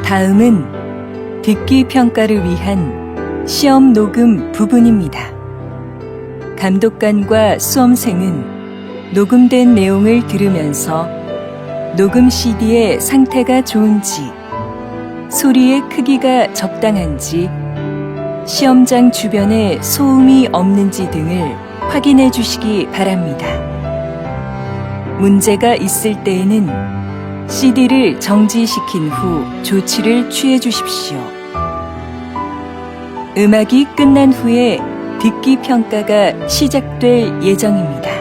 다음은 듣기 평가를 위한 시험 녹음 부분입니다. 감독관과 수험생은 녹음된 내용을 들으면서 녹음 CD의 상태가 좋은지, 소리의 크기가 적당한지, 시험장 주변에 소음이 없는지 등을 확인해 주시기 바랍니다. 문제가 있을 때에는 CD를 정지시킨 후 조치를 취해 주십시오. 음악이 끝난 후에 듣기 평가가 시작될 예정입니다.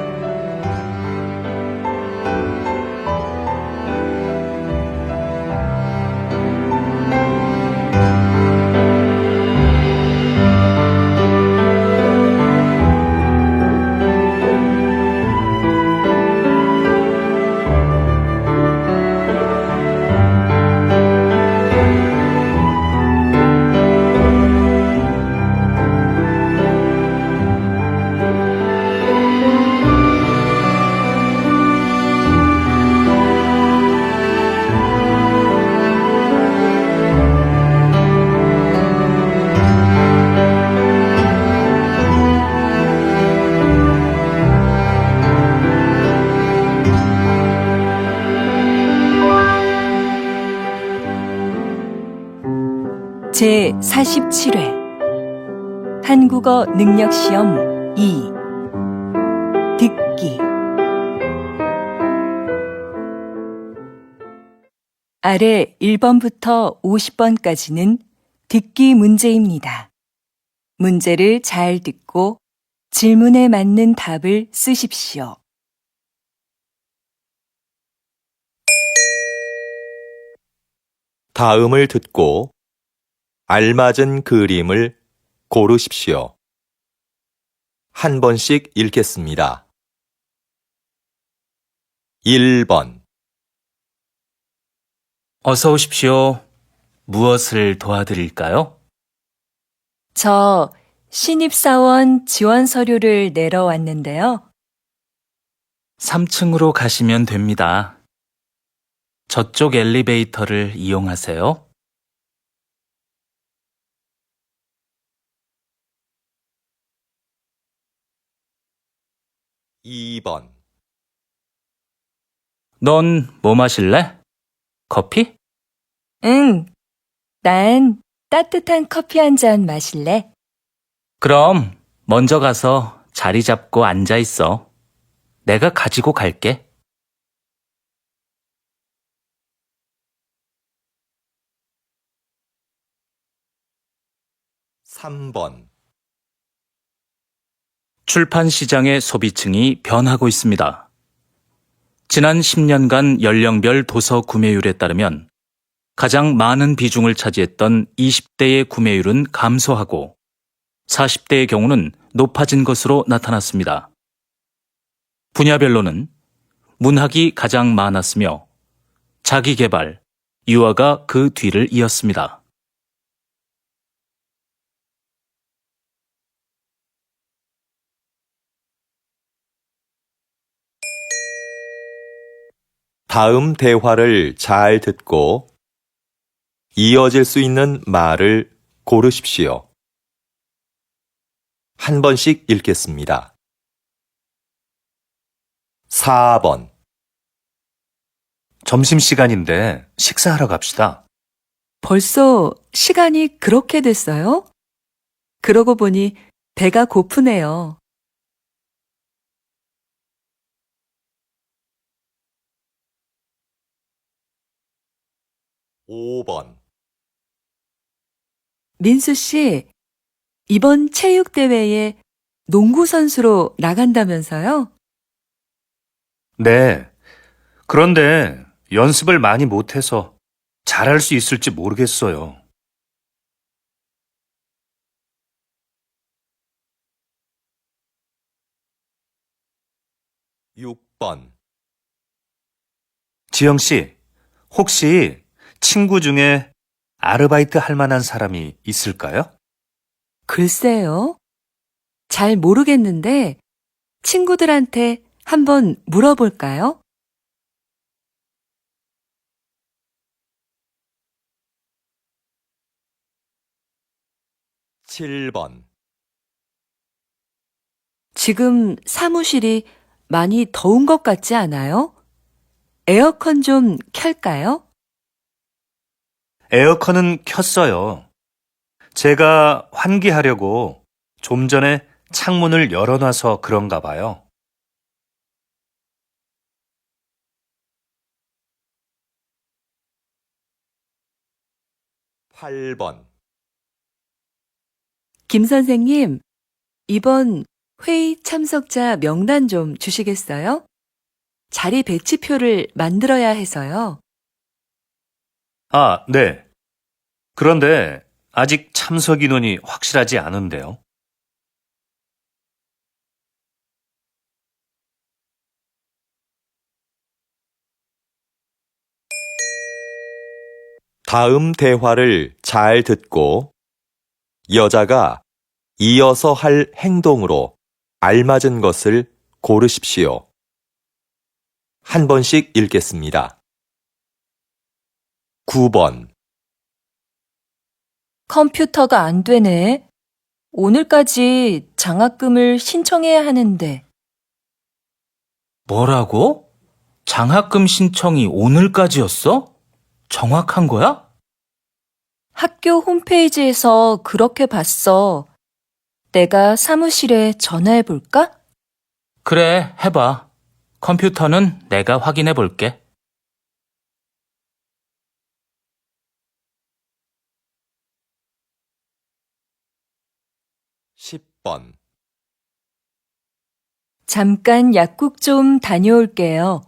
제47회 한국어 능력시험 2 듣기 아래 1번부터 50번까지는 듣기 문제입니다. 문제를 잘 듣고 질문에 맞는 답을 쓰십시오. 다음을 듣고 알맞은 그림을 고르십시오. 한 번씩 읽겠습니다. 1번 어서 오십시오. 무엇을 도와드릴까요? 저 신입사원 지원 서류를 내러 왔는데요. 3층으로 가시면 됩니다. 저쪽 엘리베이터를 이용하세요. 2번 넌 뭐 마실래? 커피? 응, 난 따뜻한 커피 한 잔 마실래? 그럼 먼저 가서 자리 잡고 앉아 있어. 내가 가지고 갈게. 3번 출판 시장의 소비층이 변하고 있습니다. 지난 10년간 연령별 도서 구매율에 따르면 가장 많은 비중을 차지했던 20대의 구매율은 감소하고 40대의 경우는 높아진 것으로 나타났습니다. 분야별로는 문학이 가장 많았으며 자기계발, 유아가 그 뒤를 이었습니다. 다음 대화를 잘 듣고 이어질 수 있는 말을 고르십시오. 한 번씩 읽겠습니다. 4번 점심시간인데 식사하러 갑시다. 벌써 시간이 그렇게 됐어요? 그러고 보니 배가 고프네요. 5번 민수 씨, 이번 체육대회에 농구 선수로 나간다면서요? 네. 그런데 연습을 많이 못해서 잘할 수 있을지 모르겠어요. 6번 지영 씨, 혹시 친구 중에 아르바이트 할 만한 사람이 있을까요? 글쎄요. 잘 모르겠는데 친구들한테 한번 물어볼까요? 7번, 지금 사무실이 많이 더운 것 같지 않아요? 에어컨 좀 켤까요? 에어컨은 켰어요. 제가 환기하려고 좀 전에 창문을 열어놔서 그런가 봐요. 8번, 김 선생님, 이번 회의 참석자 명단 좀 주시겠어요? 자리 배치표를 만들어야 해서요. 아, 네. 그런데 아직 참석 인원이 확실하지 않은데요. 다음 대화를 잘 듣고 여자가 이어서 할 행동으로 알맞은 것을 고르십시오. 한 번씩 읽겠습니다. 9번, 컴퓨터가 안 되네. 오늘까지 장학금을 신청해야 하는데. 뭐라고? 장학금 신청이 오늘까지였어? 정확한 거야? 학교 홈페이지에서 그렇게 봤어. 내가 사무실에 전화해 볼까? 그래, 해봐. 컴퓨터는 내가 확인해 볼게. 10번, 잠깐 약국 좀 다녀올게요.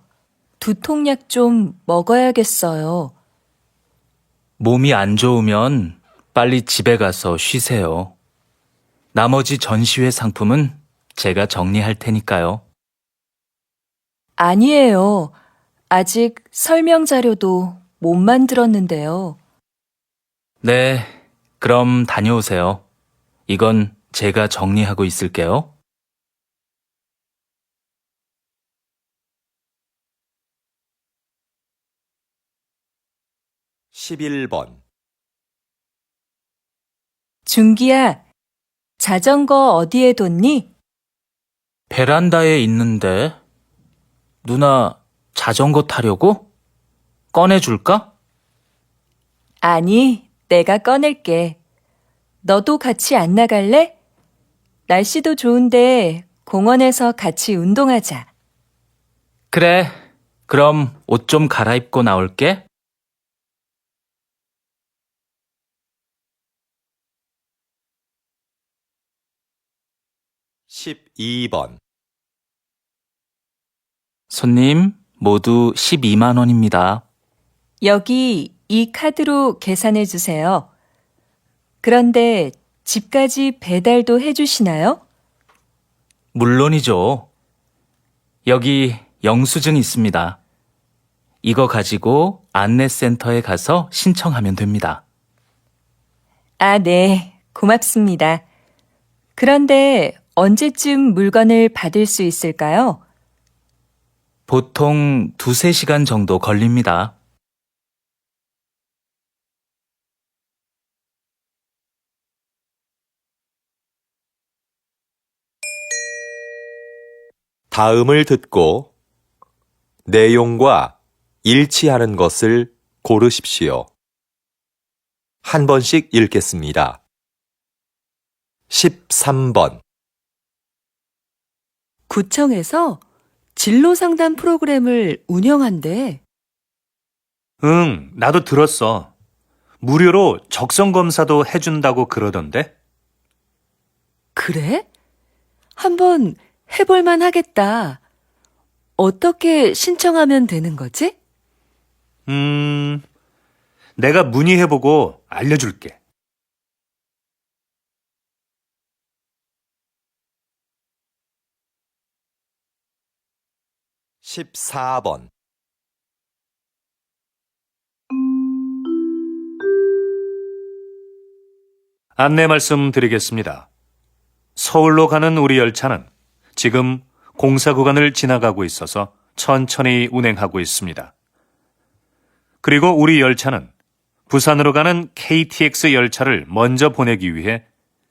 두통약 좀 먹어야겠어요. 몸이 안 좋으면 빨리 집에 가서 쉬세요. 나머지 전시회 상품은 제가 정리할 테니까요. 아니에요. 아직 설명 자료도 못 만들었는데요. 네, 그럼 다녀오세요. 이건 제가 정리하고 있을게요. 11번, 준기야, 자전거 어디에 뒀니? 베란다에 있는데, 누나 자전거 타려고? 꺼내줄까? 아니, 내가 꺼낼게. 너도 같이 안 나갈래? 날씨도 좋은데 공원에서 같이 운동하자. 그래, 그럼 옷 좀 갈아입고 나올게. 12번, 손님, 모두 12만 원입니다. 여기 이 카드로 계산해 주세요. 그런데 집까지 배달도 해주시나요? 물론이죠. 여기 영수증 있습니다. 이거 가지고 안내센터에 가서 신청하면 됩니다. 아, 네. 고맙습니다. 그런데 언제쯤 물건을 받을 수 있을까요? 보통 2~3시간 정도 걸립니다. '다음을 듣고 내용과 일치하는 것을 고르십시오. 한 번씩 읽겠습니다. 13번, 구청에서 진로 상담 프로그램을 운영한대. 응, 나도 들었어. 무료로 적성 검사도 해준다고 그러던데? 그래? 한번 해볼만 하겠다. 어떻게 신청하면 되는 거지? 내가 문의해보고 알려줄게. 14번, 안내 말씀드리겠습니다. 서울로 가는 우리 열차는 지금 공사 구간을 지나가고 있어서 천천히 운행하고 있습니다. 그리고 우리 열차는 부산으로 가는 KTX 열차를 먼저 보내기 위해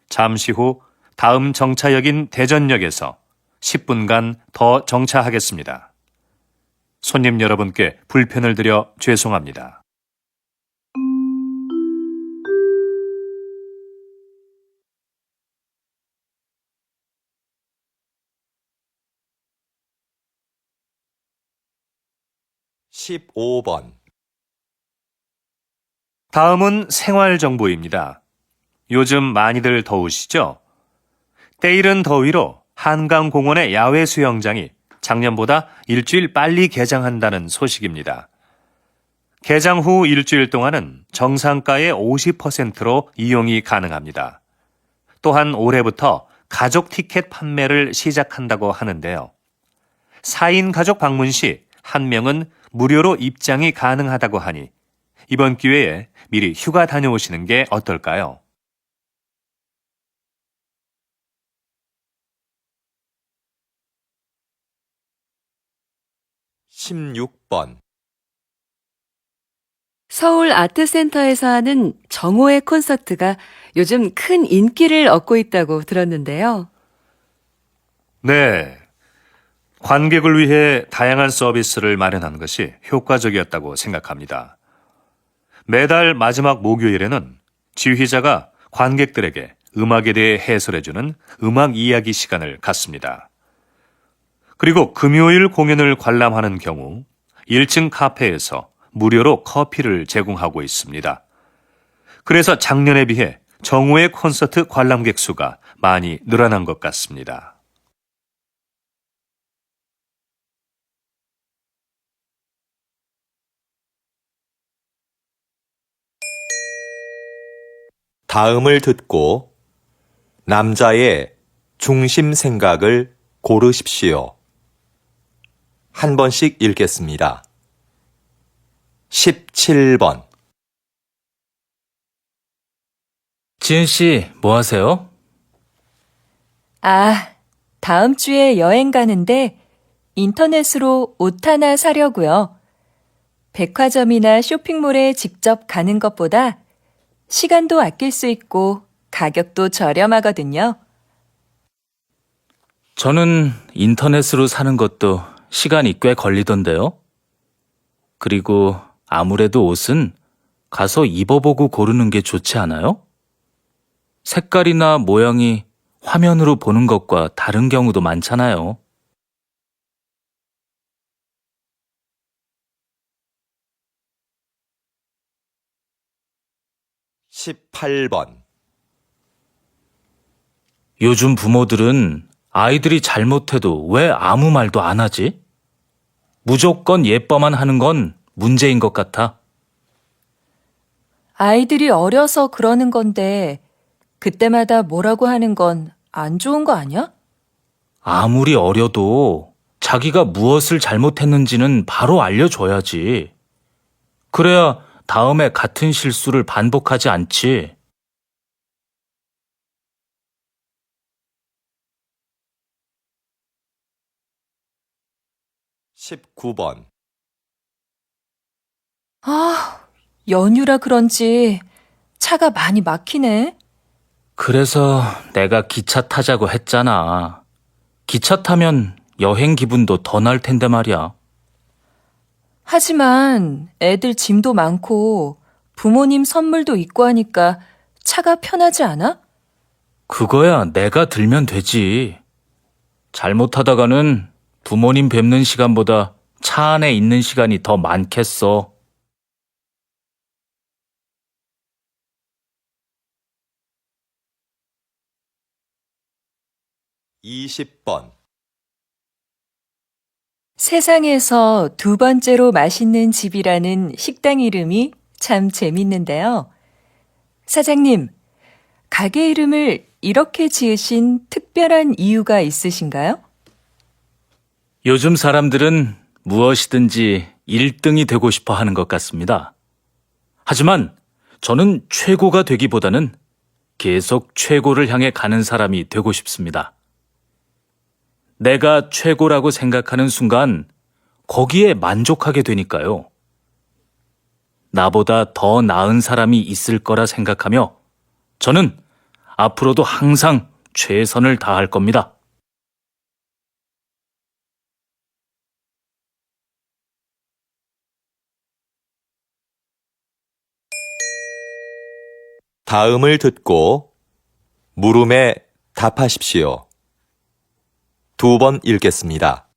잠시 후 다음 정차역인 대전역에서 10분간 더 정차하겠습니다. 손님 여러분께 불편을 드려 죄송합니다. 십오 번 다음은 생활정보입니다. 요즘 많이들 더우시죠? 때이른 더위로 한강공원의 야외 수영장이 작년보다 일주일 빨리 개장한다는 소식입니다. 개장 후 일주일 동안은 정상가의 50%로 이용이 가능합니다. 또한 올해부터 가족 티켓 판매를 시작한다고 하는데요. 4인 가족 방문 시 1명은 무료로 입장이 가능하다고 하니 이번 기회에 미리 휴가 다녀오시는 게 어떨까요? 십육 번 서울 아트센터에서 하는 정오의 콘서트가 요즘 큰 인기를 얻고 있다고 들었는데요. 네. 관객을 위해 다양한 서비스를 마련한 것이 효과적이었다고 생각합니다. 매달 마지막 목요일에는 지휘자가 관객들에게 음악에 대해 해설해주는 음악 이야기 시간을 갖습니다. 그리고 금요일 공연을 관람하는 경우 1층 카페에서 무료로 커피를 제공하고 있습니다. 그래서 작년에 비해 정오의 콘서트 관람객 수가 많이 늘어난 것 같습니다. 다음을 듣고 남자의 중심 생각을 고르십시오. 한 번씩 읽겠습니다. 17번 지은 씨, 뭐 하세요? 아, 다음 주에 여행 가는데 인터넷으로 옷 하나 사려고요. 백화점이나 쇼핑몰에 직접 가는 것보다 시간도 아낄 수 있고 가격도 저렴하거든요. 저는 인터넷으로 사는 것도 시간이 꽤 걸리던데요. 그리고 아무래도 옷은 가서 입어보고 고르는 게 좋지 않아요? 색깔이나 모양이 화면으로 보는 것과 다른 경우도 많잖아요. 십팔 번 요즘 부모들은 아이들이 잘못해도 왜 아무 말도 안 하지? 무조건 예뻐만 하는 건 문제인 것 같아. 아이들이 어려서 그러는 건데 그때마다 뭐라고 하는 건 안 좋은 거 아니야? 아무리 어려도 자기가 무엇을 잘못했는지는 바로 알려줘야지. 그래야 다음에 같은 실수를 반복하지 않지. 십구 번 아, 연휴라 그런지 차가 많이 막히네. 그래서 내가 기차 타자고 했잖아. 기차 타면 여행 기분도 더 날 텐데 말이야. 하지만 애들 짐도 많고 부모님 선물도 있고 하니까 차가 편하지 않아? 그거야 내가 들면 되지. 잘못하다가는 부모님 뵙는 시간보다 차 안에 있는 시간이 더 많겠어. 이십 번 세상에서 두 번째로 맛있는 집이라는 식당 이름이 참 재밌는데요. 사장님, 가게 이름을 이렇게 지으신 특별한 이유가 있으신가요? 요즘 사람들은 무엇이든지 1등이 되고 싶어 하는 것 같습니다. 하지만 저는 최고가 되기보다는 계속 최고를 향해 가는 사람이 되고 싶습니다. 내가 최고라고 생각하는 순간 거기에 만족하게 되니까요. 나보다 더 나은 사람이 있을 거라 생각하며 저는 앞으로도 항상 최선을 다할 겁니다. 다음을 듣고 물음에 답하십시오. 2번 읽겠습니다.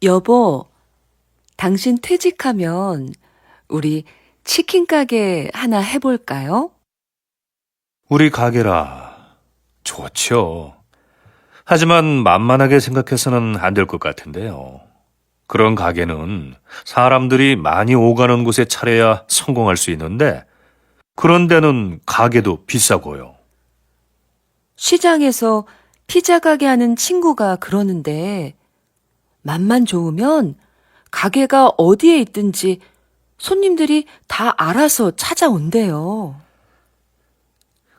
여보, 당신 퇴직하면 우리 치킨 가게 하나 해볼까요? 우리 가게라. 좋죠. 하지만 만만하게 생각해서는 안 될 것 같은데요. 그런 가게는 사람들이 많이 오가는 곳에 차려야 성공할 수 있는데, 그런 데는 가게도 비싸고요. 시장에서 피자 가게 하는 친구가 그러는데, 맛만 좋으면 가게가 어디에 있든지 손님들이 다 알아서 찾아온대요.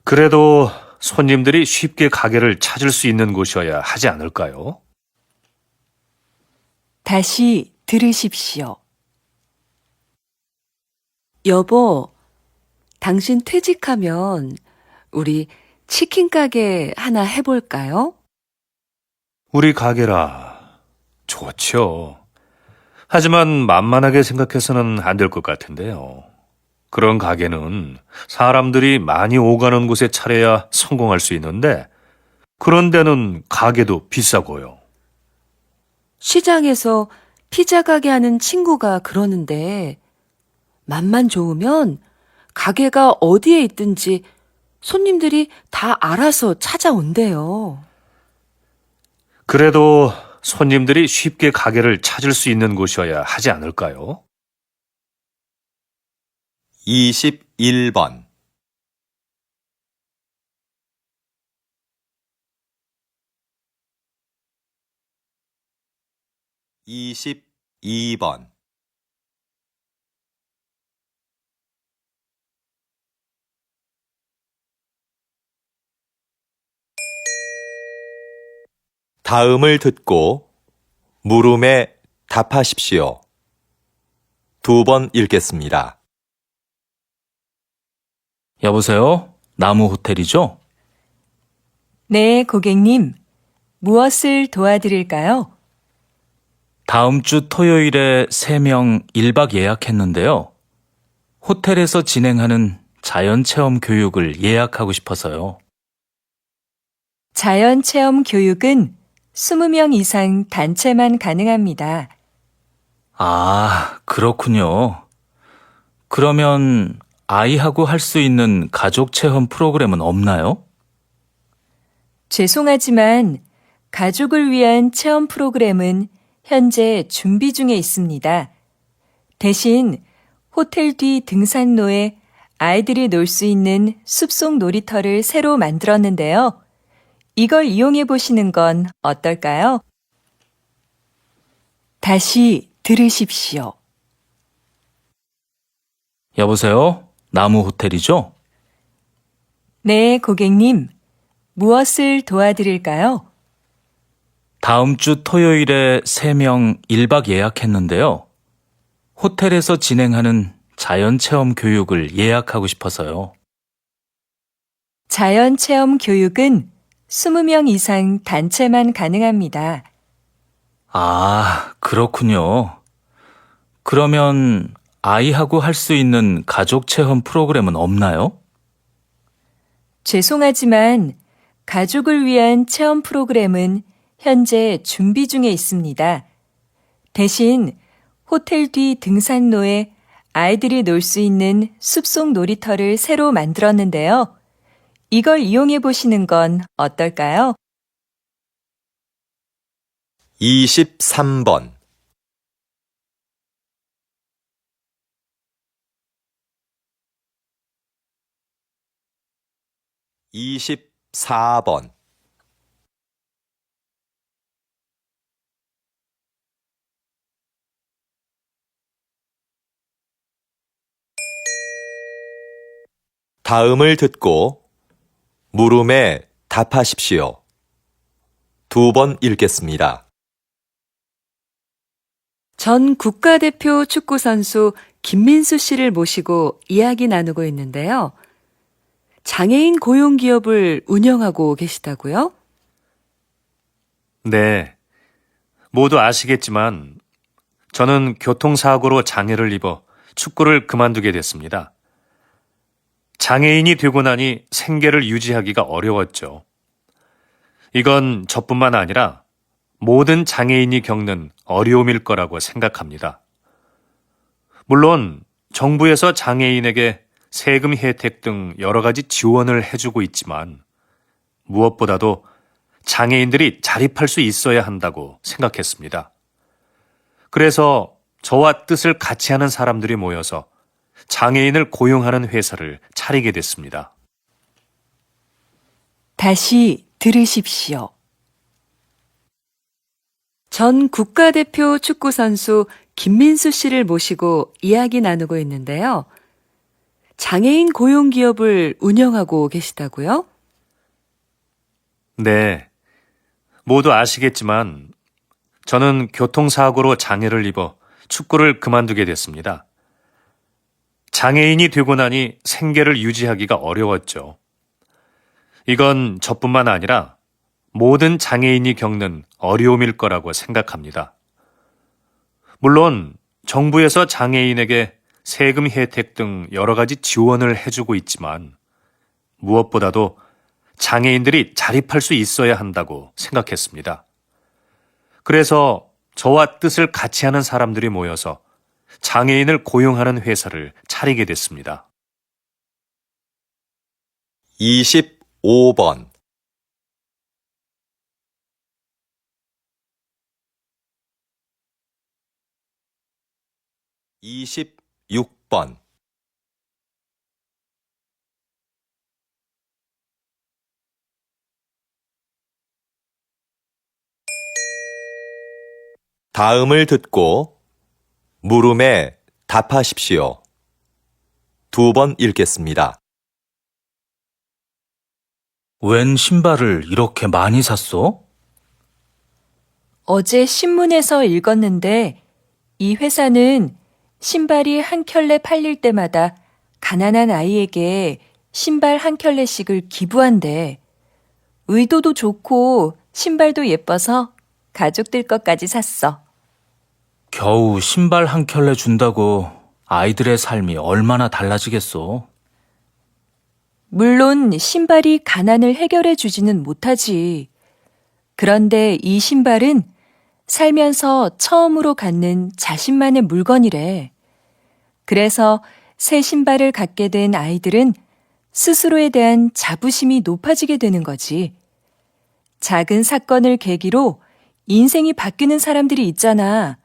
그래도 손님들이 쉽게 가게를 찾을 수 있는 곳이어야 하지 않을까요? 다시 들으십시오. 여보, 당신 퇴직하면 우리 치킨 가게 하나 해볼까요? 우리 가게라. 좋죠. 하지만 만만하게 생각해서는 안 될 것 같은데요. 그런 가게는 사람들이 많이 오가는 곳에 차려야 성공할 수 있는데, 그런 데는 가게도 비싸고요. 시장에서 피자 가게 하는 친구가 그러는데, 맛만 좋으면 가게가 어디에 있든지 손님들이 다 알아서 찾아온대요. 그래도 손님들이 쉽게 가게를 찾을 수 있는 곳이어야 하지 않을까요? 21번 22번 다음을 듣고 물음에 답하십시오. 2번 읽겠습니다. 여보세요? 나무 호텔이죠? 네, 고객님. 무엇을 도와드릴까요? 다음 주 토요일에 3명 1박 예약했는데요. 호텔에서 진행하는 자연체험 교육을 예약하고 싶어서요. 자연체험 교육은 20명 이상 단체만 가능합니다. 아, 그렇군요. 그러면 아이하고 할 수 있는 가족 체험 프로그램은 없나요? 죄송하지만 가족을 위한 체험 프로그램은 현재 준비 중에 있습니다. 대신 호텔 뒤 등산로에 아이들이 놀 수 있는 숲속 놀이터를 새로 만들었는데요. 이걸 이용해 보시는 건 어떨까요? 다시 들으십시오. 여보세요? 나무 호텔이죠? 네, 고객님. 무엇을 도와드릴까요? 다음 주 토요일에 3명 1박 예약했는데요. 호텔에서 진행하는 자연체험 교육을 예약하고 싶어서요. 자연체험 교육은 20명 이상 단체만 가능합니다. 아, 그렇군요. 그러면 아이하고 할 수 있는 가족 체험 프로그램은 없나요? 죄송하지만 가족을 위한 체험 프로그램은 현재 준비 중에 있습니다. 대신 호텔 뒤 등산로에 아이들이 놀 수 있는 숲속 놀이터를 새로 만들었는데요. 이걸 이용해 보시는 건 어떨까요? 23번 24번 다음을 듣고 물음에 답하십시오. 2번 읽겠습니다. 전 국가대표 축구선수 김민수 씨를 모시고 이야기 나누고 있는데요. 장애인 고용 기업을 운영하고 계시다고요? 네. 모두 아시겠지만 저는 교통사고로 장애를 입어 축구를 그만두게 됐습니다. 장애인이 되고 나니 생계를 유지하기가 어려웠죠. 이건 저뿐만 아니라 모든 장애인이 겪는 어려움일 거라고 생각합니다. 물론 정부에서 장애인에게 세금 혜택 등 여러 가지 지원을 해주고 있지만 무엇보다도 장애인들이 자립할 수 있어야 한다고 생각했습니다. 그래서 저와 뜻을 같이 하는 사람들이 모여서 장애인을 고용하는 회사를 차리게 됐습니다. 다시 들으십시오. 전 국가대표 축구선수 김민수 씨를 모시고 이야기 나누고 있는데요. 장애인 고용 기업을 운영하고 계시다고요? 네. 모두 아시겠지만 저는 교통사고로 장애를 입어 축구를 그만두게 됐습니다. 장애인이 되고 나니 생계를 유지하기가 어려웠죠. 이건 저뿐만 아니라 모든 장애인이 겪는 어려움일 거라고 생각합니다. 물론 정부에서 장애인에게 세금 혜택 등 여러 가지 지원을 해주고 있지만 무엇보다도 장애인들이 자립할 수 있어야 한다고 생각했습니다. 그래서 저와 뜻을 같이 하는 사람들이 모여서 장애인을 고용하는 회사를 차리게 됐습니다. 25번 26번 다음을 듣고 물음에 답하십시오. 2번 읽겠습니다. 웬 신발을 이렇게 많이 샀어? 어제 신문에서 읽었는데 이 회사는 신발이 한 켤레 팔릴 때마다 가난한 아이에게 신발 한 켤레씩을 기부한대. 의도도 좋고 신발도 예뻐서 가족들 것까지 샀어. 겨우 신발 한 켤레 준다고 아이들의 삶이 얼마나 달라지겠어. 물론 신발이 가난을 해결해 주지는 못하지. 그런데 이 신발은 살면서 처음으로 갖는 자신만의 물건이래. 그래서 새 신발을 갖게 된 아이들은 스스로에 대한 자부심이 높아지게 되는 거지. 작은 사건을 계기로 인생이 바뀌는 사람들이 있잖아.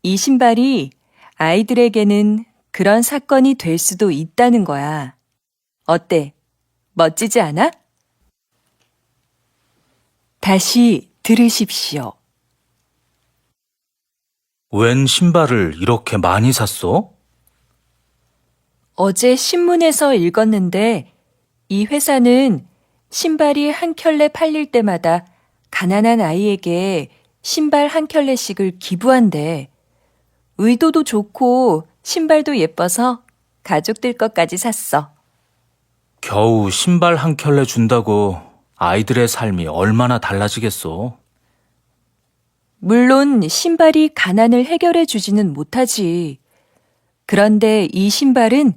이 신발이 아이들에게는 그런 사건이 될 수도 있다는 거야. 어때? 멋지지 않아? 다시 들으십시오. 웬 신발을 이렇게 많이 샀어? 어제 신문에서 읽었는데 이 회사는 신발이 한 켤레 팔릴 때마다 가난한 아이에게 신발 한 켤레씩을 기부한대. 의도도 좋고 신발도 예뻐서 가족들 것까지 샀어. 겨우 신발 한 켤레 준다고 아이들의 삶이 얼마나 달라지겠어. 물론 신발이 가난을 해결해 주지는 못하지. 그런데 이 신발은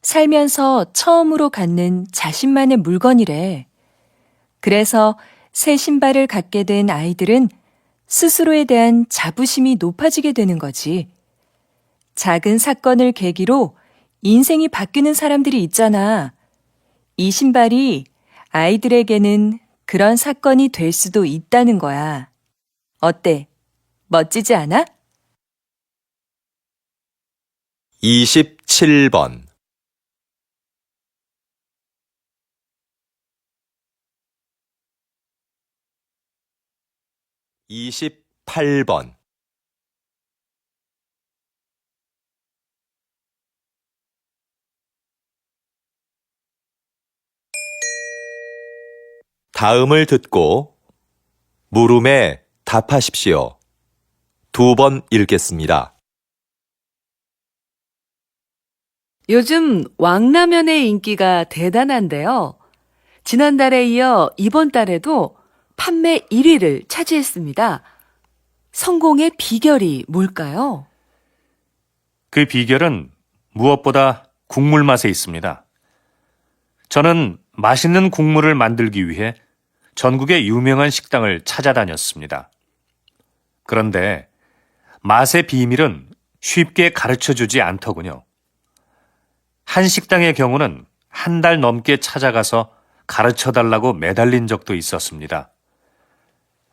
살면서 처음으로 갖는 자신만의 물건이래. 그래서 새 신발을 갖게 된 아이들은 스스로에 대한 자부심이 높아지게 되는 거지. 작은 사건을 계기로 인생이 바뀌는 사람들이 있잖아. 이 신발이 아이들에게는 그런 사건이 될 수도 있다는 거야. 어때? 멋지지 않아? 27번 28번 다음을 듣고 물음에 답하십시오. 2번 읽겠습니다. 요즘 왕라면의 인기가 대단한데요. 지난달에 이어 이번 달에도 판매 1위를 차지했습니다. 성공의 비결이 뭘까요? 그 비결은 무엇보다 국물 맛에 있습니다. 저는 맛있는 국물을 만들기 위해 전국의 유명한 식당을 찾아다녔습니다. 그런데 맛의 비밀은 쉽게 가르쳐 주지 않더군요. 한 식당의 경우는 한 달 넘게 찾아가서 가르쳐 달라고 매달린 적도 있었습니다.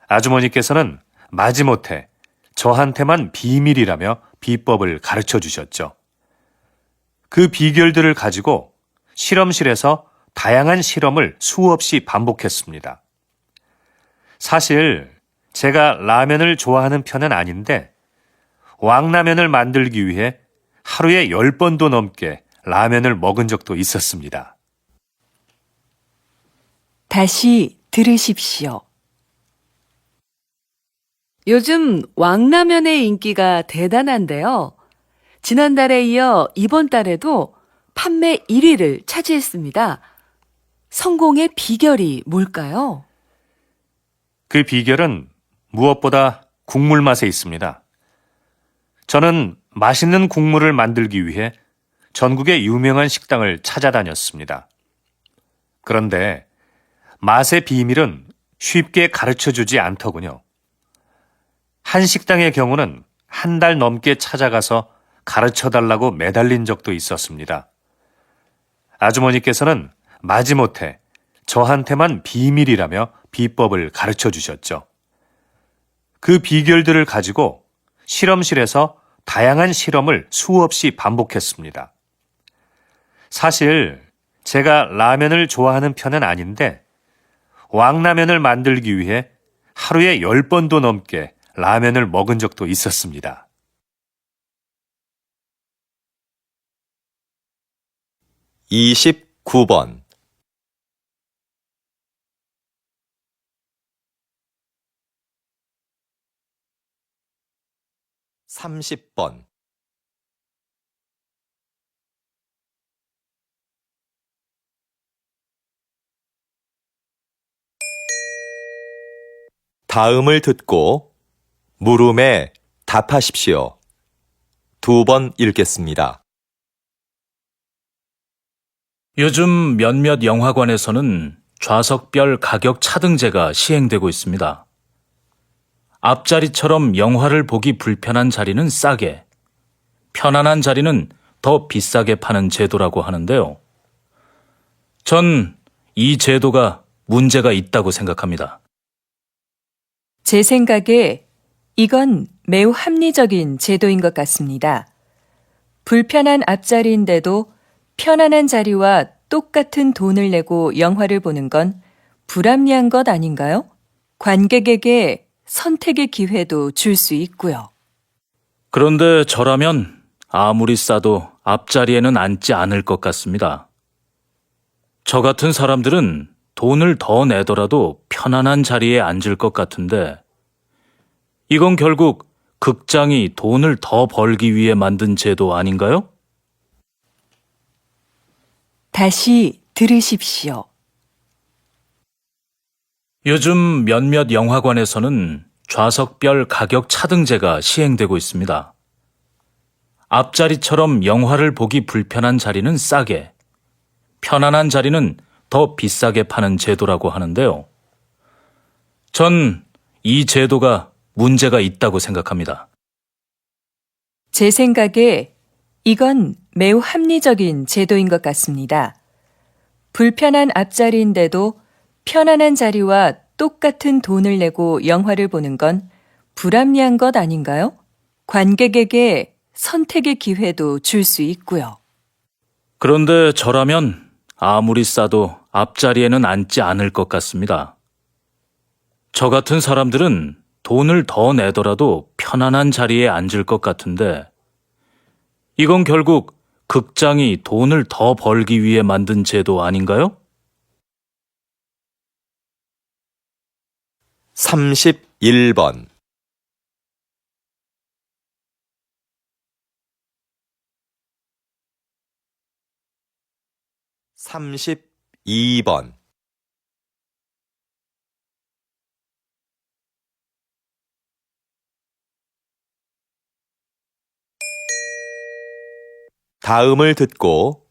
아주머니께서는 마지못해 저한테만 비밀이라며 비법을 가르쳐 주셨죠. 그 비결들을 가지고 실험실에서 다양한 실험을 수없이 반복했습니다. 사실 제가 라면을 좋아하는 편은 아닌데 왕라면을 만들기 위해 하루에 10번도 넘게 라면을 먹은 적도 있었습니다. 다시 들으십시오. 요즘 왕라면의 인기가 대단한데요. 지난달에 이어 이번 달에도 판매 1위를 차지했습니다. 성공의 비결이 뭘까요? 그 비결은 무엇보다 국물 맛에 있습니다. 저는 맛있는 국물을 만들기 위해 전국의 유명한 식당을 찾아다녔습니다. 그런데 맛의 비밀은 쉽게 가르쳐 주지 않더군요. 한 식당의 경우는 한 달 넘게 찾아가서 가르쳐 달라고 매달린 적도 있었습니다. 아주머니께서는 마지못해 저한테만 비밀이라며 비법을 가르쳐 주셨죠. 그 비결들을 가지고 실험실에서 다양한 실험을 수없이 반복했습니다. 사실 제가 라면을 좋아하는 편은 아닌데 왕라면을 만들기 위해 하루에 10번도 넘게 라면을 먹은 적도 있었습니다. (29번) 30번, 다음을 듣고 물음에 답하십시오. 2번 읽겠습니다. 요즘 몇몇 영화관에서는 좌석별 가격 차등제가 시행되고 있습니다. 앞자리처럼 영화를 보기 불편한 자리는 싸게, 편안한 자리는 더 비싸게 파는 제도라고 하는데요. 전 이 제도가 문제가 있다고 생각합니다. 제 생각에 이건 매우 합리적인 제도인 것 같습니다. 불편한 앞자리인데도 편안한 자리와 똑같은 돈을 내고 영화를 보는 건 불합리한 것 아닌가요? 관객에게 선택의 기회도 줄 수 있고요. 그런데 저라면 아무리 싸도 앞자리에는 앉지 않을 것 같습니다. 저 같은 사람들은 돈을 더 내더라도 편안한 자리에 앉을 것 같은데 이건 결국 극장이 돈을 더 벌기 위해 만든 제도 아닌가요? 다시 들으십시오. 요즘 몇몇 영화관에서는 좌석별 가격 차등제가 시행되고 있습니다. 앞자리처럼 영화를 보기 불편한 자리는 싸게, 편안한 자리는 더 비싸게 파는 제도라고 하는데요. 전 이 제도가 문제가 있다고 생각합니다. 제 생각에 이건 매우 합리적인 제도인 것 같습니다. 불편한 앞자리인데도 편안한 자리와 똑같은 돈을 내고 영화를 보는 건 불합리한 것 아닌가요? 관객에게 선택의 기회도 줄 수 있고요. 그런데 저라면 아무리 싸도 앞자리에는 앉지 않을 것 같습니다. 저 같은 사람들은 돈을 더 내더라도 편안한 자리에 앉을 것 같은데 이건 결국 극장이 돈을 더 벌기 위해 만든 제도 아닌가요? 31번, 32번. 다음을 듣고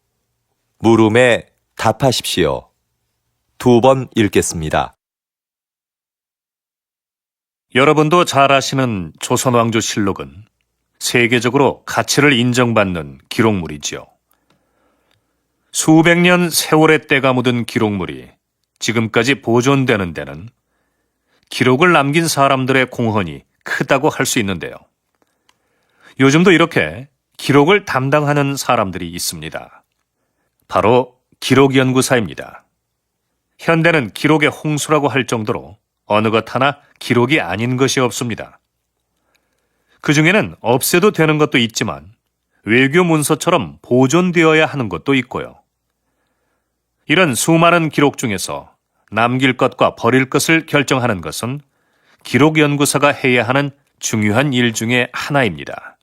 물음에 답하십시오. 2번 읽겠습니다. 여러분도 잘 아시는 조선왕조실록은 세계적으로 가치를 인정받는 기록물이지요. 수백 년 세월의 때가 묻은 기록물이 지금까지 보존되는 데는 기록을 남긴 사람들의 공헌이 크다고 할 수 있는데요. 요즘도 이렇게 기록을 담당하는 사람들이 있습니다. 바로 기록연구사입니다. 현대는 기록의 홍수라고 할 정도로 어느 것 하나 기록이 아닌 것이 없습니다. 그 중에는 없애도 되는 것도 있지만 외교 문서처럼 보존되어야 하는 것도 있고요. 이런 수많은 기록 중에서 남길 것과 버릴 것을 결정하는 것은 기록연구사가 해야 하는 중요한 일 중에 하나입니다.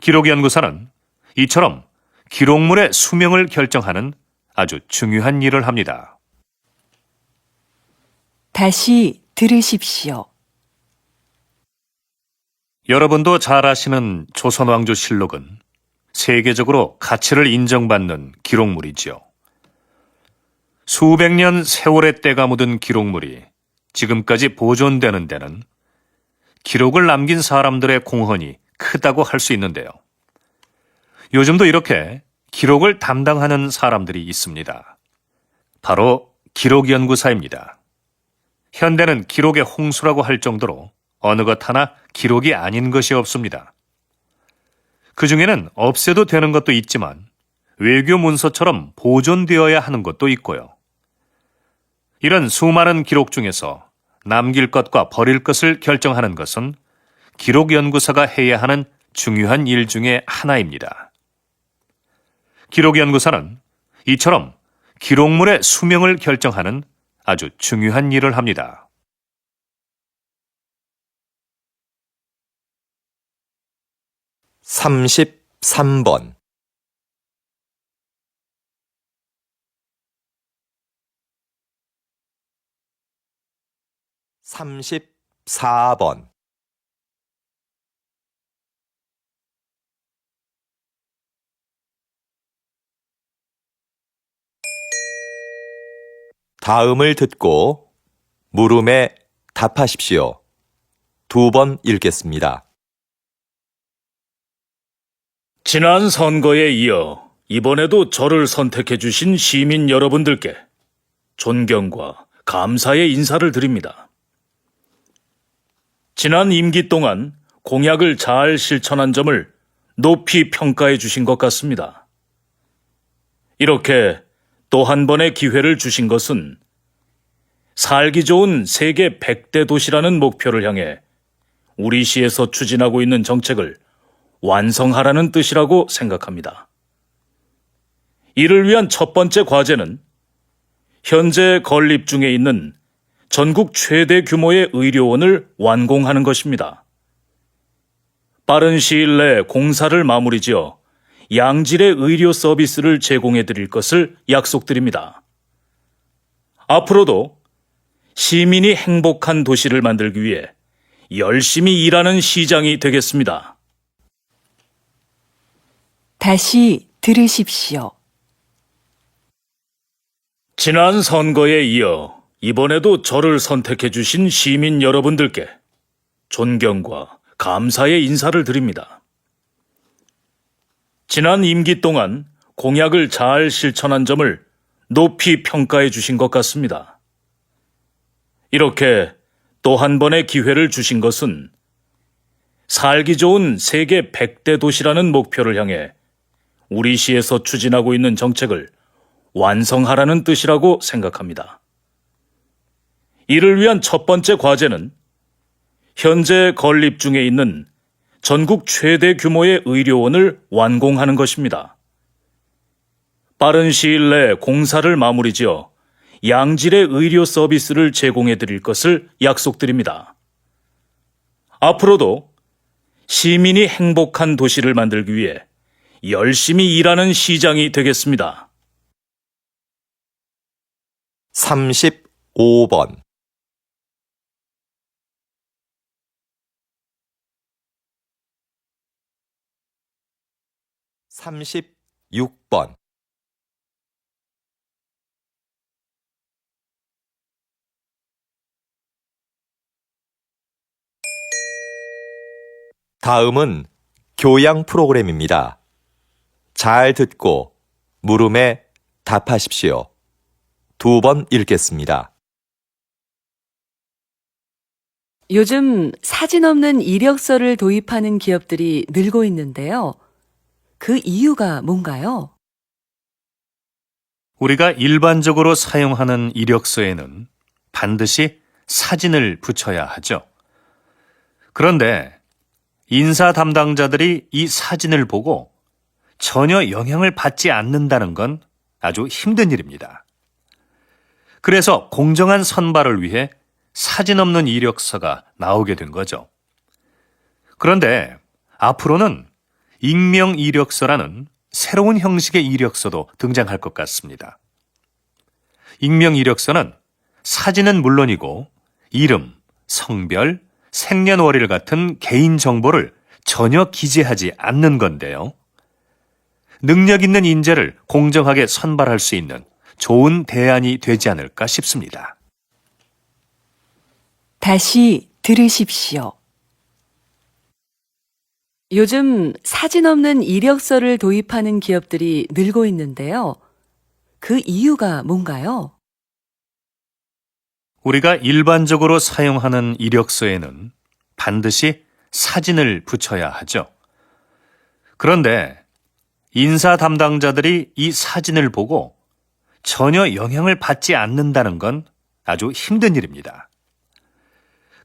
기록연구사는 이처럼 기록물의 수명을 결정하는 아주 중요한 일을 합니다. 다시 들으십시오. 여러분도 잘 아시는 조선왕조실록은 세계적으로 가치를 인정받는 기록물이지요. 수백 년 세월의 때가 묻은 기록물이 지금까지 보존되는 데는 기록을 남긴 사람들의 공헌이 크다고 할 수 있는데요. 요즘도 이렇게 기록을 담당하는 사람들이 있습니다. 바로 기록연구사입니다. 현대는 기록의 홍수라고 할 정도로 어느 것 하나 기록이 아닌 것이 없습니다. 그 중에는 없애도 되는 것도 있지만 외교 문서처럼 보존되어야 하는 것도 있고요. 이런 수많은 기록 중에서 남길 것과 버릴 것을 결정하는 것은 기록연구사가 해야 하는 중요한 일 중에 하나입니다. 기록연구사는 이처럼 기록물의 수명을 결정하는 아주 중요한 일을 합니다. (33번) 34번. 다음을 듣고 물음에 답하십시오. 2번 읽겠습니다. 지난 선거에 이어 이번에도 저를 선택해 주신 시민 여러분들께 존경과 감사의 인사를 드립니다. 지난 임기 동안 공약을 잘 실천한 점을 높이 평가해 주신 것 같습니다. 이렇게 또 한 번의 기회를 주신 것은 살기 좋은 세계 100대 도시라는 목표를 향해 우리 시에서 추진하고 있는 정책을 완성하라는 뜻이라고 생각합니다. 이를 위한 첫 번째 과제는 현재 건립 중에 있는 전국 최대 규모의 의료원을 완공하는 것입니다. 빠른 시일 내 공사를 마무리지어 양질의 의료 서비스를 제공해 드릴 것을 약속드립니다. 앞으로도 시민이 행복한 도시를 만들기 위해 열심히 일하는 시장이 되겠습니다. 다시 들으십시오. 지난 선거에 이어 이번에도 저를 선택해 주신 시민 여러분들께 존경과 감사의 인사를 드립니다. 지난 임기 동안 공약을 잘 실천한 점을 높이 평가해 주신 것 같습니다. 이렇게 또 한 번의 기회를 주신 것은 살기 좋은 세계 100대 도시라는 목표를 향해 우리 시에서 추진하고 있는 정책을 완성하라는 뜻이라고 생각합니다. 이를 위한 첫 번째 과제는 현재 건립 중에 있는 전국 최대 규모의 의료원을 완공하는 것입니다. 빠른 시일 내 공사를 마무리지어 양질의 의료 서비스를 제공해 드릴 것을 약속드립니다. 앞으로도 시민이 행복한 도시를 만들기 위해 열심히 일하는 시장이 되겠습니다. 35번, 36번, 다음은 교양 프로그램입니다. 잘 듣고 물음에 답하십시오. 2번 읽겠습니다. 요즘 사진 없는 이력서를 도입하는 기업들이 늘고 있는데요. 그 이유가 뭔가요? 우리가 일반적으로 사용하는 이력서에는 반드시 사진을 붙여야 하죠. 그런데 인사 담당자들이 이 사진을 보고 전혀 영향을 받지 않는다는 건 아주 힘든 일입니다. 그래서 공정한 선발을 위해 사진 없는 이력서가 나오게 된 거죠. 그런데 앞으로는 익명 이력서라는 새로운 형식의 이력서도 등장할 것 같습니다. 익명 이력서는 사진은 물론이고 이름, 성별, 생년월일 같은 개인 정보를 전혀 기재하지 않는 건데요. 능력 있는 인재를 공정하게 선발할 수 있는 좋은 대안이 되지 않을까 싶습니다. 다시 들으십시오. 요즘 사진 없는 이력서를 도입하는 기업들이 늘고 있는데요. 그 이유가 뭔가요? 우리가 일반적으로 사용하는 이력서에는 반드시 사진을 붙여야 하죠. 그런데 인사 담당자들이 이 사진을 보고 전혀 영향을 받지 않는다는 건 아주 힘든 일입니다.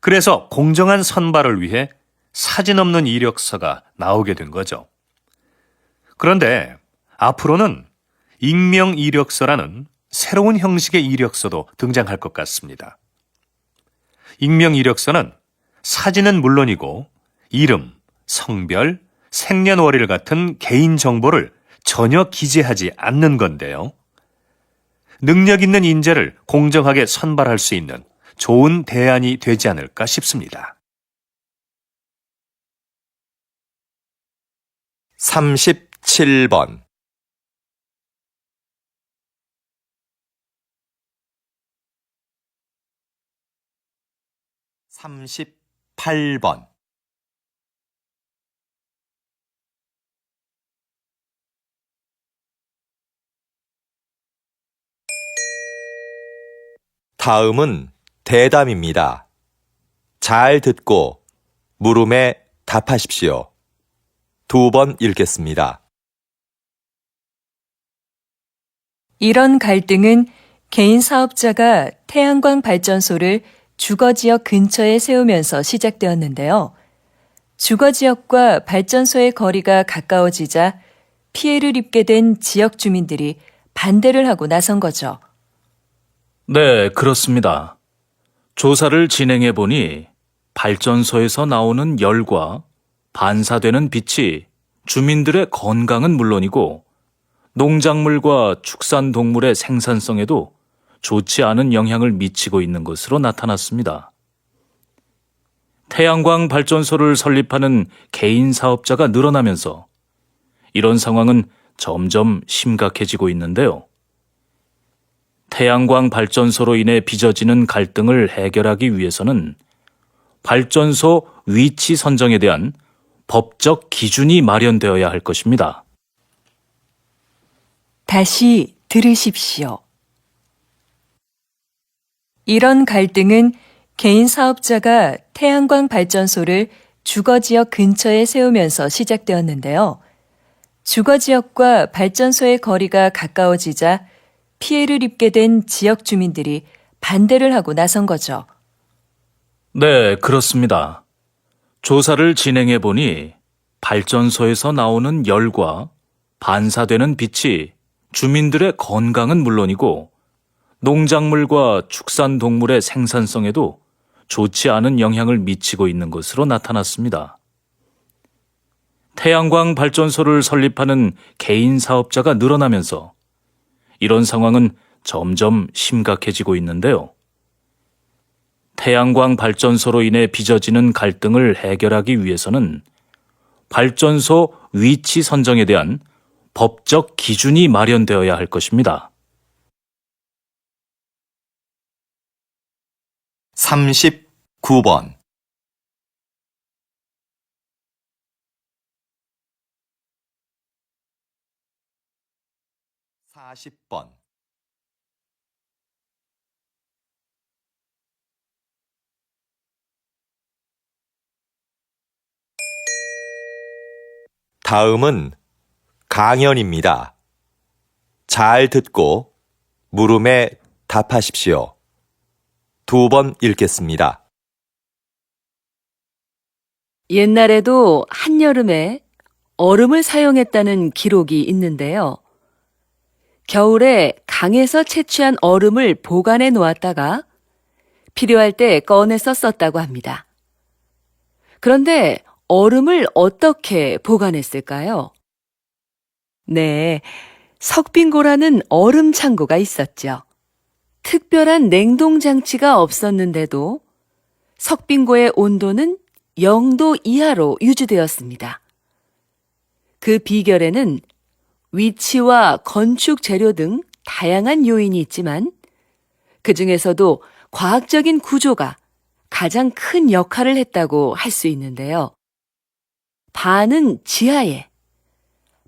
그래서 공정한 선발을 위해 사진 없는 이력서가 나오게 된 거죠. 그런데 앞으로는 익명 이력서라는 새로운 형식의 이력서도 등장할 것 같습니다. 익명 이력서는 사진은 물론이고 이름, 성별, 생년월일 같은 개인 정보를 전혀 기재하지 않는 건데요. 능력 있는 인재를 공정하게 선발할 수 있는 좋은 대안이 되지 않을까 싶습니다. 37번, 38번, 다음은 대담입니다. 잘 듣고 물음에 답하십시오. 2번 읽겠습니다. 이런 갈등은 개인 사업자가 태양광 발전소를 주거지역 근처에 세우면서 시작되었는데요. 주거지역과 발전소의 거리가 가까워지자 피해를 입게 된 지역 주민들이 반대를 하고 나선 거죠. 네, 그렇습니다. 조사를 진행해 보니 발전소에서 나오는 열과 반사되는 빛이 주민들의 건강은 물론이고 농작물과 축산동물의 생산성에도 좋지 않은 영향을 미치고 있는 것으로 나타났습니다. 태양광 발전소를 설립하는 개인 사업자가 늘어나면서 이런 상황은 점점 심각해지고 있는데요. 태양광 발전소로 인해 빚어지는 갈등을 해결하기 위해서는 발전소 위치 선정에 대한 법적 기준이 마련되어야 할 것입니다. 다시 들으십시오. 이런 갈등은 개인 사업자가 태양광 발전소를 주거지역 근처에 세우면서 시작되었는데요. 주거지역과 발전소의 거리가 가까워지자 피해를 입게 된 지역 주민들이 반대를 하고 나선 거죠. 네, 그렇습니다. 조사를 진행해 보니 발전소에서 나오는 열과 반사되는 빛이 주민들의 건강은 물론이고 농작물과 축산동물의 생산성에도 좋지 않은 영향을 미치고 있는 것으로 나타났습니다. 태양광 발전소를 설립하는 개인 사업자가 늘어나면서 이런 상황은 점점 심각해지고 있는데요. 태양광 발전소로 인해 빚어지는 갈등을 해결하기 위해서는 발전소 위치 선정에 대한 법적 기준이 마련되어야 할 것입니다. 39번 40번 다음은 강연입니다. 잘 듣고 물음에 답하십시오. 2번 읽겠습니다. 옛날에도 한여름에 얼음을 사용했다는 기록이 있는데요. 겨울에 강에서 채취한 얼음을 보관해 놓았다가 필요할 때 꺼내서 썼다고 합니다. 그런데 얼음을 어떻게 보관했을까요? 네, 석빙고라는 얼음 창고가 있었죠. 특별한 냉동 장치가 없었는데도 석빙고의 온도는 0도 이하로 유지되었습니다. 그 비결에는 위치와 건축 재료 등 다양한 요인이 있지만 그 중에서도 과학적인 구조가 가장 큰 역할을 했다고 할 수 있는데요. 반은 지하에,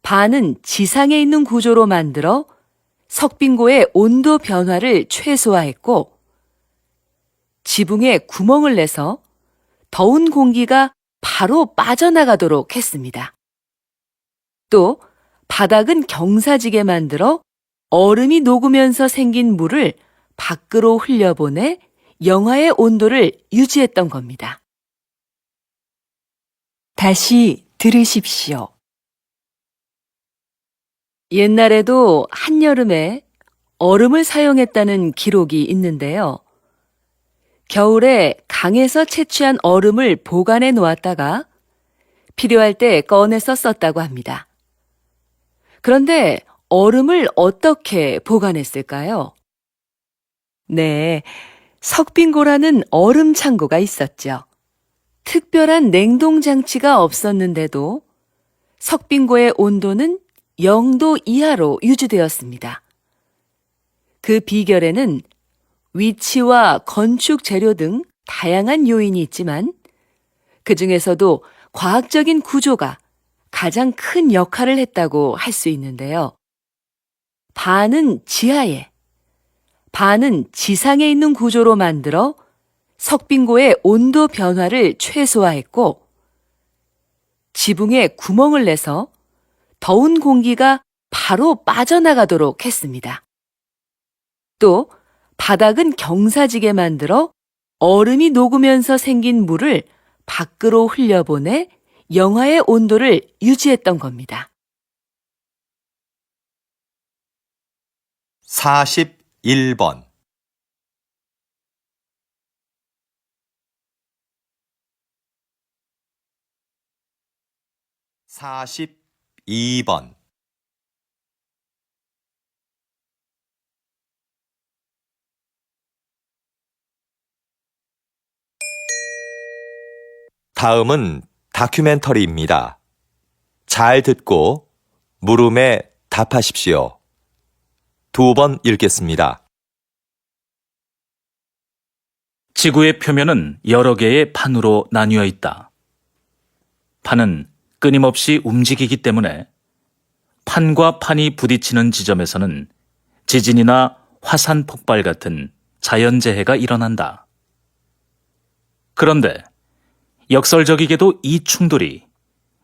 반은 지상에 있는 구조로 만들어 석빙고의 온도 변화를 최소화했고 지붕에 구멍을 내서 더운 공기가 바로 빠져나가도록 했습니다. 또 바닥은 경사지게 만들어 얼음이 녹으면서 생긴 물을 밖으로 흘려보내 영하의 온도를 유지했던 겁니다. 다시 들으십시오. 옛날에도 한여름에 얼음을 사용했다는 기록이 있는데요. 겨울에 강에서 채취한 얼음을 보관해 놓았다가 필요할 때 꺼내서 썼다고 합니다. 그런데 얼음을 어떻게 보관했을까요? 네, 석빙고라는 얼음 창고가 있었죠. 특별한 냉동 장치가 없었는데도 석빙고의 온도는 0도 이하로 유지되었습니다. 그 비결에는 위치와 건축 재료 등 다양한 요인이 있지만 그 중에서도 과학적인 구조가 가장 큰 역할을 했다고 할 수 있는데요. 반은 지하에, 반은 지상에 있는 구조로 만들어 석빙고의 온도 변화를 최소화했고 지붕에 구멍을 내서 더운 공기가 바로 빠져나가도록 했습니다. 또 바닥은 경사지게 만들어 얼음이 녹으면서 생긴 물을 밖으로 흘려보내 영하의 온도를 유지했던 겁니다. 41번 42번 다음은 다큐멘터리입니다. 잘 듣고 물음에 답하십시오. 2번 읽겠습니다. 지구의 표면은 여러 개의 판으로 나뉘어 있다. 판은 끊임없이 움직이기 때문에 판과 판이 부딪히는 지점에서는 지진이나 화산 폭발 같은 자연재해가 일어난다. 그런데 역설적이게도 이 충돌이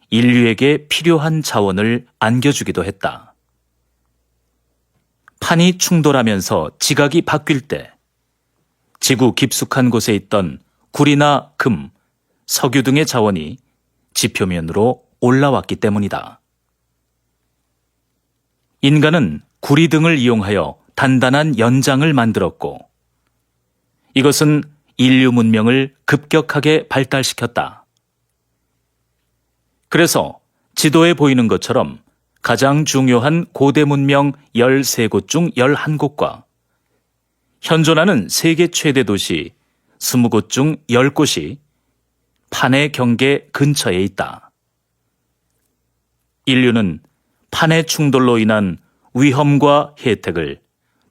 인류에게 필요한 자원을 안겨주기도 했다. 판이 충돌하면서 지각이 바뀔 때 지구 깊숙한 곳에 있던 구리나 금, 석유 등의 자원이 지표면으로 올라왔기 때문이다. 인간은 구리 등을 이용하여 단단한 연장을 만들었고 이것은 인류 문명을 급격하게 발달시켰다. 그래서 지도에 보이는 것처럼 가장 중요한 고대 문명 13곳 중 11곳과 현존하는 세계 최대 도시 20곳 중 10곳이 판의 경계 근처에 있다. 인류는 판의 충돌로 인한 위험과 혜택을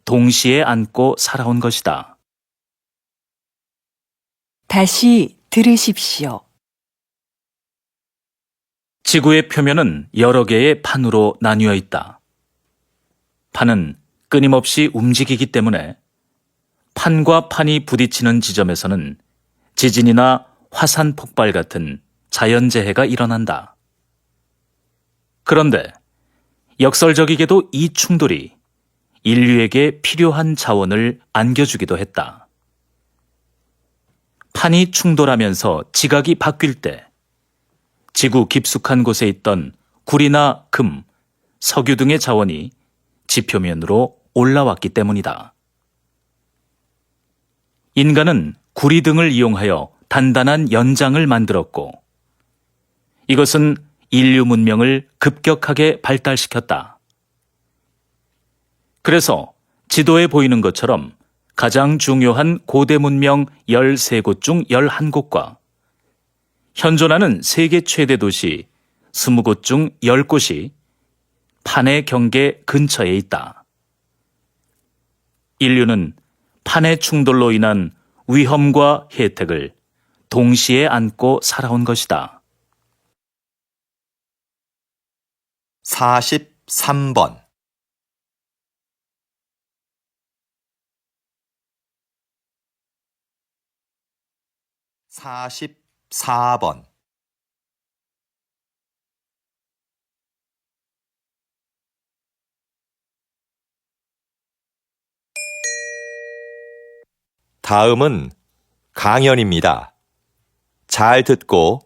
동시에 안고 살아온 것이다. 다시 들으십시오. 지구의 표면은 여러 개의 판으로 나뉘어 있다. 판은 끊임없이 움직이기 때문에 판과 판이 부딪히는 지점에서는 지진이나 화산 폭발 같은 자연재해가 일어난다. 그런데 역설적이게도 이 충돌이 인류에게 필요한 자원을 안겨주기도 했다. 판이 충돌하면서 지각이 바뀔 때 지구 깊숙한 곳에 있던 구리나 금, 석유 등의 자원이 지표면으로 올라왔기 때문이다. 인간은 구리 등을 이용하여 단단한 연장을 만들었고 이것은 인류 문명을 급격하게 발달시켰다. 그래서 지도에 보이는 것처럼 가장 중요한 고대 문명 13곳 중 11곳과 현존하는 세계 최대 도시 20곳 중 10곳이 판의 경계 근처에 있다. 인류는 판의 충돌로 인한 위험과 혜택을 동시에 안고 살아온 것이다. 43번 44번 다음은 강연입니다. 잘 듣고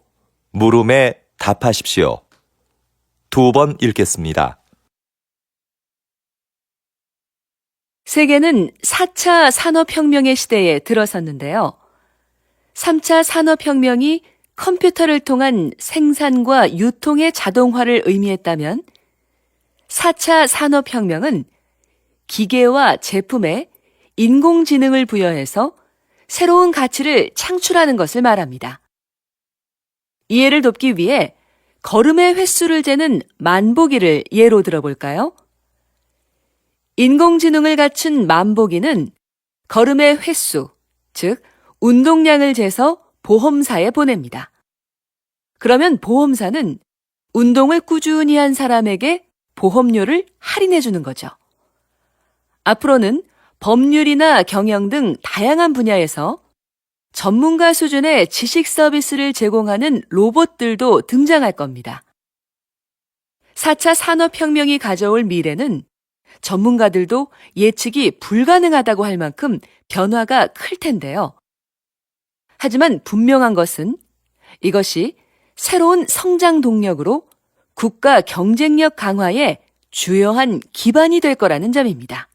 물음에 답하십시오. 2번 읽겠습니다. 세계는 4차 산업혁명의 시대에 들어섰는데요. 3차 산업혁명이 컴퓨터를 통한 생산과 유통의 자동화를 의미했다면 4차 산업혁명은 기계와 제품에 인공지능을 부여해서 새로운 가치를 창출하는 것을 말합니다. 이해를 돕기 위해 걸음의 횟수를 재는 만보기를 예로 들어볼까요? 인공지능을 갖춘 만보기는 걸음의 횟수, 즉 운동량을 재서 보험사에 보냅니다. 그러면 보험사는 운동을 꾸준히 한 사람에게 보험료를 할인해 주는 거죠. 앞으로는 법률이나 경영 등 다양한 분야에서 전문가 수준의 지식 서비스를 제공하는 로봇들도 등장할 겁니다. 4차 산업혁명이 가져올 미래는 전문가들도 예측이 불가능하다고 할 만큼 변화가 클 텐데요. 하지만 분명한 것은 이것이 새로운 성장 동력으로 국가 경쟁력 강화에 주요한 기반이 될 거라는 점입니다.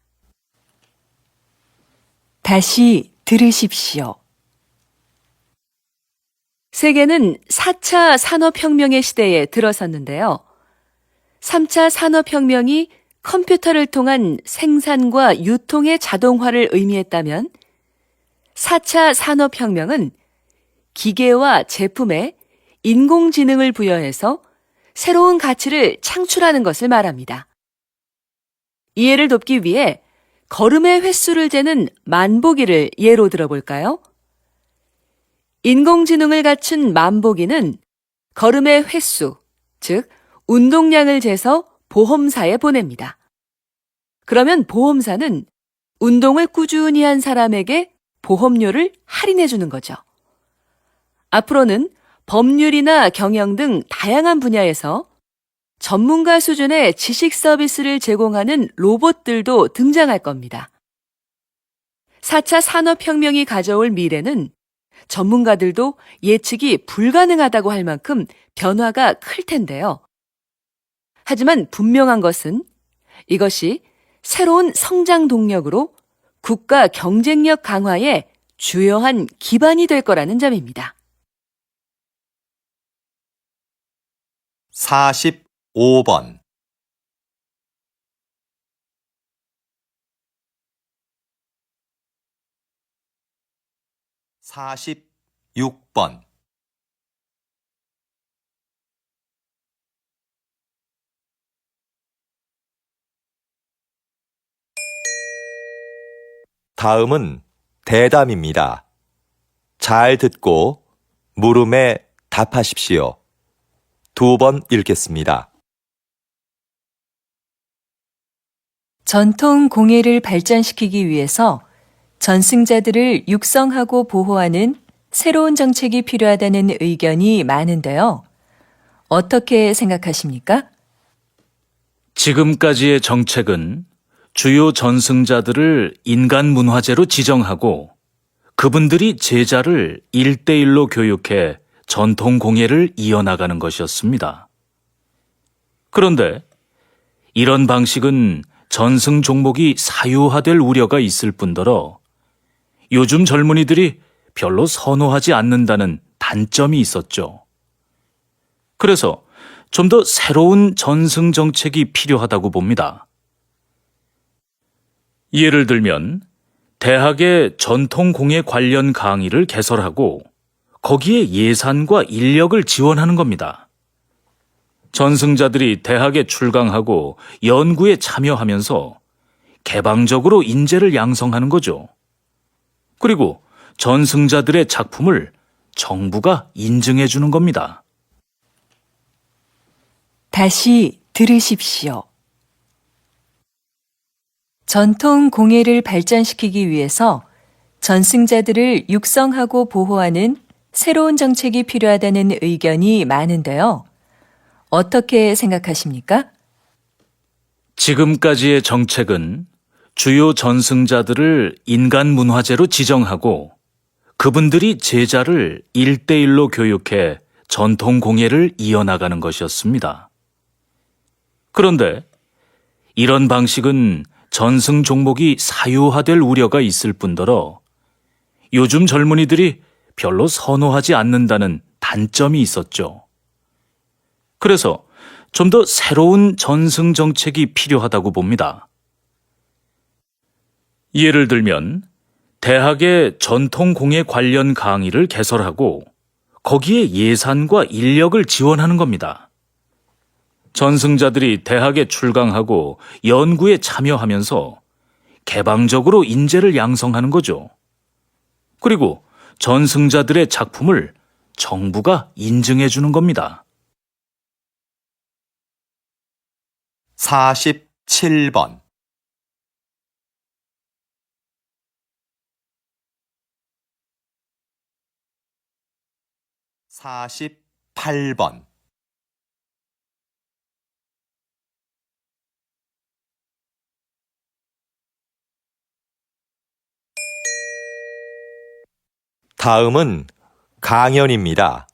다시 들으십시오. 세계는 4차 산업혁명의 시대에 들어섰는데요. 3차 산업혁명이 컴퓨터를 통한 생산과 유통의 자동화를 의미했다면 4차 산업혁명은 기계와 제품에 인공지능을 부여해서 새로운 가치를 창출하는 것을 말합니다. 이해를 돕기 위해 걸음의 횟수를 재는 만보기를 예로 들어볼까요? 인공지능을 갖춘 만보기는 걸음의 횟수, 즉 운동량을 재서 보험사에 보냅니다. 그러면 보험사는 운동을 꾸준히 한 사람에게 보험료를 할인해 주는 거죠. 앞으로는 법률이나 경영 등 다양한 분야에서 전문가 수준의 지식 서비스를 제공하는 로봇들도 등장할 겁니다. 4차 산업혁명이 가져올 미래는 전문가들도 예측이 불가능하다고 할 만큼 변화가 클 텐데요. 하지만 분명한 것은 이것이 새로운 성장 동력으로 국가 경쟁력 강화에 주요한 기반이 될 거라는 점입니다. 45번 46번. 다음은 대담입니다. 잘 듣고 물음에 답하십시오. 2번 읽겠습니다. 전통 공예를 발전시키기 위해서 전승자들을 육성하고 보호하는 새로운 정책이 필요하다는 의견이 많은데요. 어떻게 생각하십니까? 지금까지의 정책은 주요 전승자들을 인간 문화재로 지정하고 그분들이 제자를 1대1로 교육해 전통 공예를 이어나가는 것이었습니다. 그런데 이런 방식은 전승 종목이 사유화될 우려가 있을 뿐더러 요즘 젊은이들이 별로 선호하지 않는다는 단점이 있었죠. 그래서 좀 더 새로운 전승 정책이 필요하다고 봅니다. 예를 들면 대학의 전통 공예 관련 강의를 개설하고 거기에 예산과 인력을 지원하는 겁니다. 전승자들이 대학에 출강하고 연구에 참여하면서 개방적으로 인재를 양성하는 거죠. 그리고 전승자들의 작품을 정부가 인증해 주는 겁니다. 다시 들으십시오. 전통 공예를 발전시키기 위해서 전승자들을 육성하고 보호하는 새로운 정책이 필요하다는 의견이 많은데요. 어떻게 생각하십니까? 지금까지의 정책은 주요 전승자들을 인간 문화재로 지정하고 그분들이 제자를 1대1로 교육해 전통 공예를 이어나가는 것이었습니다. 그런데 이런 방식은 전승 종목이 사유화될 우려가 있을 뿐더러 요즘 젊은이들이 별로 선호하지 않는다는 단점이 있었죠. 그래서 좀 더 새로운 전승 정책이 필요하다고 봅니다. 예를 들면 대학의 전통 공예 관련 강의를 개설하고 거기에 예산과 인력을 지원하는 겁니다. 전승자들이 대학에 출강하고 연구에 참여하면서 개방적으로 인재를 양성하는 거죠. 그리고 전승자들의 작품을 정부가 인증해 주는 겁니다. 47번. 48번. 다음은 강연입니다.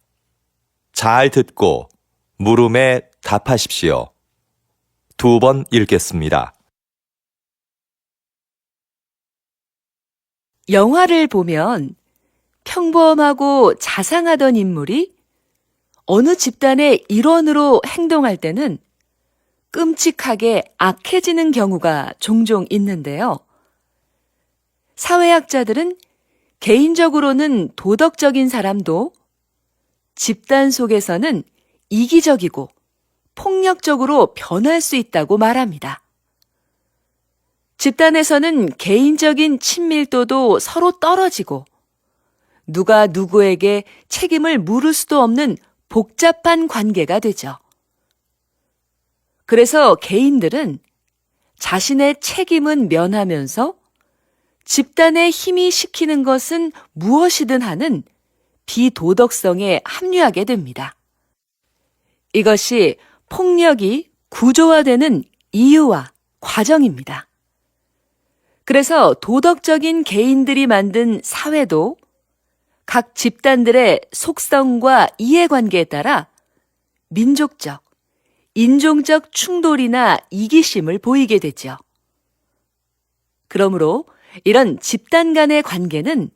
잘 듣고 물음에 답하십시오. 2번 읽겠습니다. 영화를 보면 평범하고 자상하던 인물이 어느 집단의 일원으로 행동할 때는 끔찍하게 악해지는 경우가 종종 있는데요. 사회학자들은 개인적으로는 도덕적인 사람도 집단 속에서는 이기적이고 폭력적으로 변할 수 있다고 말합니다. 집단에서는 개인적인 친밀도도 서로 떨어지고 누가 누구에게 책임을 물을 수도 없는 복잡한 관계가 되죠. 그래서 개인들은 자신의 책임은 면하면서 집단의 힘이 시키는 것은 무엇이든 하는 비도덕성에 합류하게 됩니다. 이것이 폭력이 구조화되는 이유와 과정입니다. 그래서 도덕적인 개인들이 만든 사회도 각 집단들의 속성과 이해관계에 따라 민족적, 인종적 충돌이나 이기심을 보이게 되죠. 그러므로 이런 집단 간의 관계는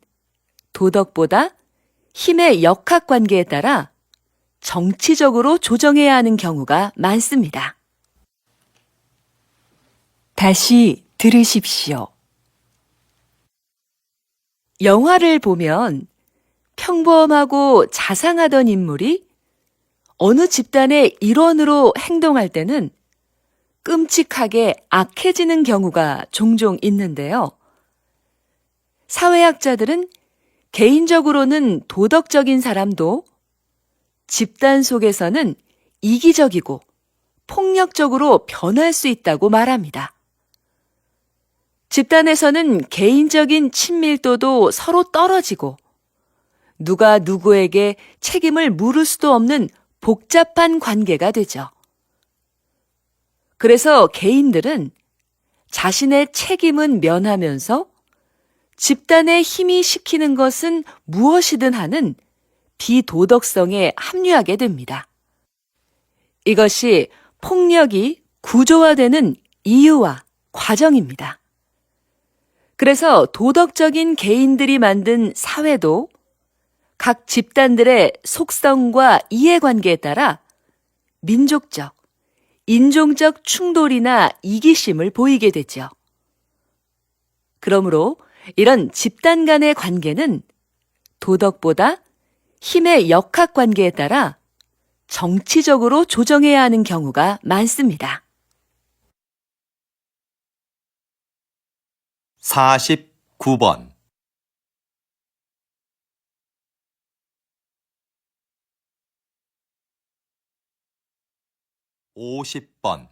도덕보다 힘의 역학관계에 따라 정치적으로 조정해야 하는 경우가 많습니다. 다시 들으십시오. 영화를 보면 평범하고 자상하던 인물이 어느 집단의 일원으로 행동할 때는 끔찍하게 악해지는 경우가 종종 있는데요. 사회학자들은 개인적으로는 도덕적인 사람도 집단 속에서는 이기적이고 폭력적으로 변할 수 있다고 말합니다. 집단에서는 개인적인 친밀도도 서로 떨어지고 누가 누구에게 책임을 물을 수도 없는 복잡한 관계가 되죠. 그래서 개인들은 자신의 책임은 면하면서 집단의 힘이 시키는 것은 무엇이든 하는 비도덕성에 합류하게 됩니다. 이것이 폭력이 구조화되는 이유와 과정입니다. 그래서 도덕적인 개인들이 만든 사회도 각 집단들의 속성과 이해관계에 따라 민족적, 인종적 충돌이나 이기심을 보이게 되죠. 그러므로 이런 집단 간의 관계는 도덕보다 힘의 역학관계에 따라 정치적으로 조정해야 하는 경우가 많습니다. 49번 50번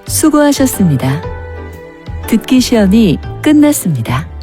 수고하셨습니다. 듣기 시험이 끝났습니다.